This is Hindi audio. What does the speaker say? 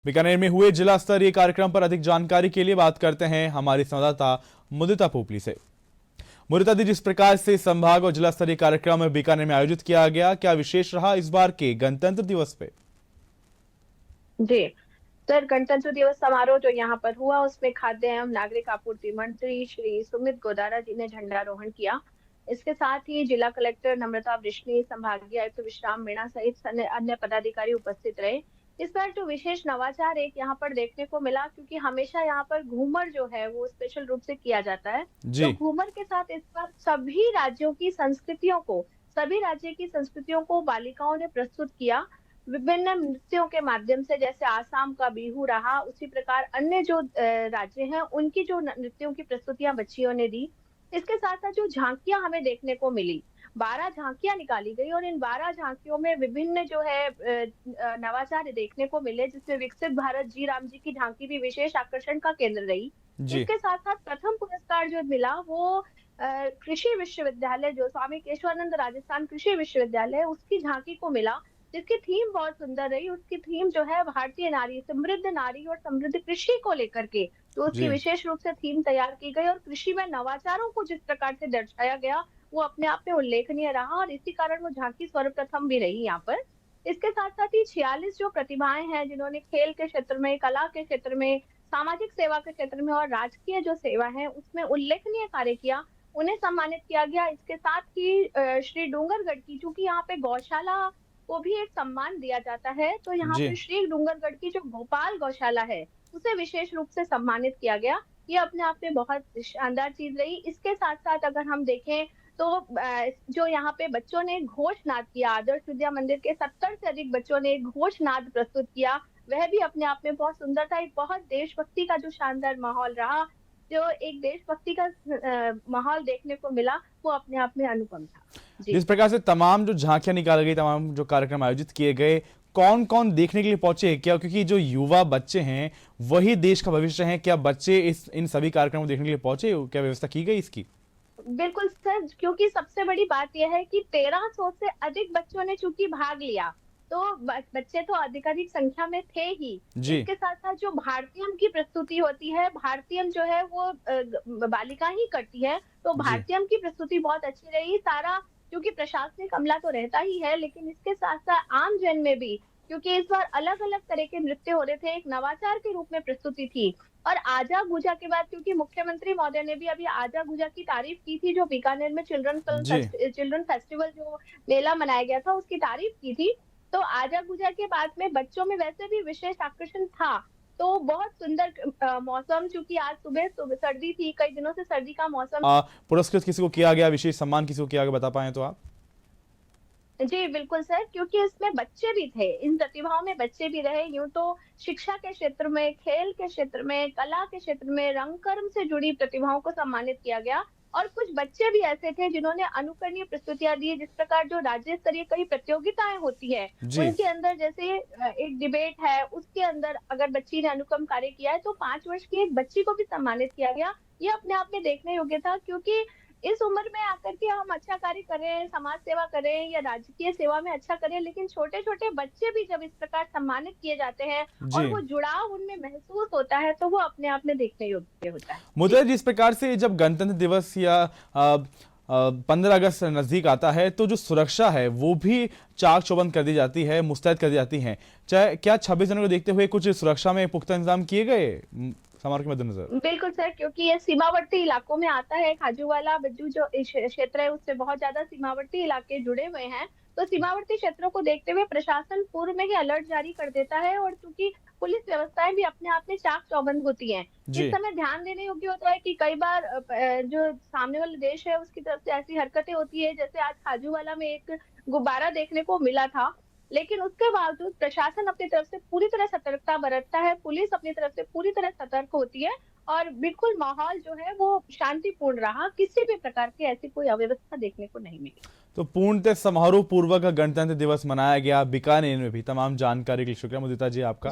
बीकानेर में हुए जिला स्तरीय कार्यक्रम पर अधिक जानकारी के लिए बात करते हैं हमारी संवाददाता मुदिता पोपली से। मुदिता दी, जिस प्रकार से संभाग और जिला स्तरीय कार्यक्रम बीकानेर में आयोजित किया गया, क्या विशेष रहा इस बार के गणतंत्र दिवस पे? जी सर, गणतंत्र दिवस समारोह जो यहाँ पर हुआ उसमें खाद्य एवं नागरिक आपूर्ति मंत्री श्री सुमित गोदारा जी ने झंडारोहण किया। इसके साथ ही जिला कलेक्टर नम्रता वृष्णि, संभागीय आयुक्त विश्राम मीणा सहित अन्य पदाधिकारी उपस्थित रहे। इस बार जो विशेष नवाचार एक यहाँ पर देखने को मिला, क्योंकि हमेशा यहाँ पर घूमर जो है वो स्पेशल रूप से किया जाता है। तो जी घूमर के साथ इस बार सभी राज्य की संस्कृतियों को बालिकाओं ने प्रस्तुत किया। विभिन्न नृत्यों के माध्यम से, जैसे आसाम का बिहू रहा, उसी प्रकार अन्य जो राज्य हैं उनकी जो नृत्यों की प्रस्तुतियां बच्चियों ने दी। इसके साथ साथ जो झांकियां हमें देखने को मिली, 12 झांकियां निकाली गई और इन 12 झांकियों में विभिन्न जो है नवाचार देखने को मिले, जिसमें विकसित भारत जी राम जी की झांकी भी विशेष आकर्षण का केंद्र रही। जी इसके साथ साथ प्रथम पुरस्कार जो मिला वो कृषि विश्वविद्यालय, जो स्वामी केशवानंद राजस्थान कृषि विश्वविद्यालय, उसकी झांकी को मिला, जिसकी थीम बहुत सुंदर रही। उसकी थीम जो है भारतीय नारी, समृद्ध नारी और समृद्ध कृषि को लेकर के, तो उसकी जी विशेष रूप से थीम तैयार की गई और कृषि में नवाचारों को जिस प्रकार से दर्शाया गया वो अपने आप में उल्लेखनीय रहा और इसी कारण वो झांकी सर्वप्रथम भी रही यहाँ पर। इसके साथ साथ ही 46 जो प्रतिभाएं हैं जिन्होंने खेल के क्षेत्र में, कला के क्षेत्र में, सामाजिक सेवा के क्षेत्र में और राजकीय जो सेवा है उसमें उल्लेखनीय कार्य किया, उन्हें सम्मानित किया गया। इसके साथ ही श्री डूंगरगढ़ की, चूंकि यहाँ पे गौशाला को भी एक सम्मान दिया जाता है, तो यहाँ जी पे श्री डूंगरगढ़ की जो भोपाल गौशाला है उसे विशेष रूप से सम्मानित किया गया। ये अपने आप में बहुत शानदार चीज रही। इसके साथ साथ अगर हम देखें तो जो यहाँ पे बच्चों ने घोषनाद किया, आदर्श विद्या मंदिर के 70 से अधिक बच्चों ने घोषनाद प्रस्तुत किया, वह भी अपने आप में बहुत सुंदर था। एक बहुत देशभक्ति का जो शानदार माहौल रहा, जो एक देशभक्ति का माहौल देखने को मिला, वो अपने आप में अनुपम था। जी जिस प्रकार से तमाम जो झांकियां निकाली गई, तमाम जो कार्यक्रम आयोजित किए गए, कौन कौन देखने के लिए पहुंचे? क्या क्योंकि जो युवा बच्चे हैं वही देश का भविष्य हैं, क्या बच्चे इन सभी कार्यक्रमों को देखने के लिए पहुंचे? क्या व्यवस्था की गई इसकी? बिल्कुल सर, क्योंकि सबसे बड़ी बात यह है कि 1300 से अधिक बच्चों ने चूंकि भाग लिया, तो बच्चे तो अधिकाधिक संख्या में थे ही। जी इसके साथ साथ जो भारतीयम की प्रस्तुति होती है, भारतीयम जो है वो बालिका ही करती है, तो जी भारतीयम की प्रस्तुति बहुत अच्छी रही। सारा, क्योंकि प्रशासनिक अमला तो रहता ही है, लेकिन इसके साथ साथ आम जन में भी, क्योंकि इस बार अलग अलग तरह के नृत्य हो रहे थे, एक नवाचार के रूप में प्रस्तुति थी। और आजा गुजा के बाद, क्योंकि मुख्यमंत्री महोदय ने भी अभी आजा गुजा की तारीफ की थी, जो बीकानेर में जी चिल्ड्रन फेस्टिवल जो मेला मनाया गया था उसकी तारीफ की थी, तो आजा गुजा के बाद में बच्चों में वैसे भी विशेष आकर्षण था। तो बहुत सुंदर मौसम, चूंकि आज सुबह सुबह सर्दी थी, कई दिनों से सर्दी का मौसम। पुरस्कृत किसी को किया गया, विशेष सम्मान किसी को किया गया, बता पाए तो आप? जी बिल्कुल सर, क्योंकि इसमें बच्चे भी थे, इन प्रतिभाओं में बच्चे भी रहे। यूं तो शिक्षा के क्षेत्र में, खेल के क्षेत्र में, कला के क्षेत्र में, रंगकर्म से जुड़ी प्रतिभाओं को सम्मानित किया गया और कुछ बच्चे भी ऐसे थे जिन्होंने अनुकरणीय प्रस्तुतियां दी। जिस प्रकार जो राज्य स्तरीय कई प्रतियोगिताएं होती है जी उनके अंदर, जैसे एक डिबेट है, उसके अंदर अगर बच्ची ने अनुपम कार्य किया है तो 5 वर्ष की एक बच्ची को भी सम्मानित किया गया। ये अपने आप में देखने योग्य था, क्योंकि इस उम्र में आकर के हम अच्छा कार्य करें, समाज सेवा करें या राजकीय सेवा में अच्छा करें, लेकिन छोटे छोटे बच्चे भी जब इस प्रकार सम्मानित किए जाते हैं और जी वो जुड़ाव उनमें महसूस होता है, तो वो अपने आप में देखने योग्य होता है। मुद्दा, जिस प्रकार से जब गणतंत्र दिवस या 15 अगस्त नजदीक आता है तो जो सुरक्षा है वो भी चाक चौबंद कर दी जाती है, मुस्तैद कर दी जाती है। चाहे क्या 26 जनवरी को देखते हुए कुछ सुरक्षा में पुख्ता इंतजाम किए गए समारोह के मद्देनजर? बिल्कुल सर, क्योंकि ये सीमावर्ती इलाकों में आता है, खाजूवाला बज्जू जो क्षेत्र है उससे बहुत ज्यादा सीमावर्ती इलाके जुड़े हुए हैं, तो सीमावर्ती क्षेत्रों को देखते हुए प्रशासन पूर्व में ही अलर्ट जारी कर देता है और चूंकि पुलिस व्यवस्थाएं भी अपने आप में चाक चौबंद होती हैं। इस जी समय ध्यान देने योग्य होता है कि कई बार जो सामने वाला देश है उसकी तरफ से ऐसी हरकतें होती है, जैसे आज खाजूवाला में एक गुब्बारा देखने को मिला था, लेकिन उसके बावजूद प्रशासन अपनी तरफ से पूरी तरह सतर्कता बरतता है, पुलिस अपनी तरफ से पूरी तरह सतर्क होती है और बिल्कुल माहौल जो है वो शांतिपूर्ण रहा, किसी भी प्रकार की ऐसी कोई अव्यवस्था देखने को नहीं मिली। तो पूर्णतः समारोह पूर्वक गणतंत्र दिवस मनाया गया बीकानेर में भी। तमाम जानकारी के लिए शुक्रिया मुदिता जी आपका।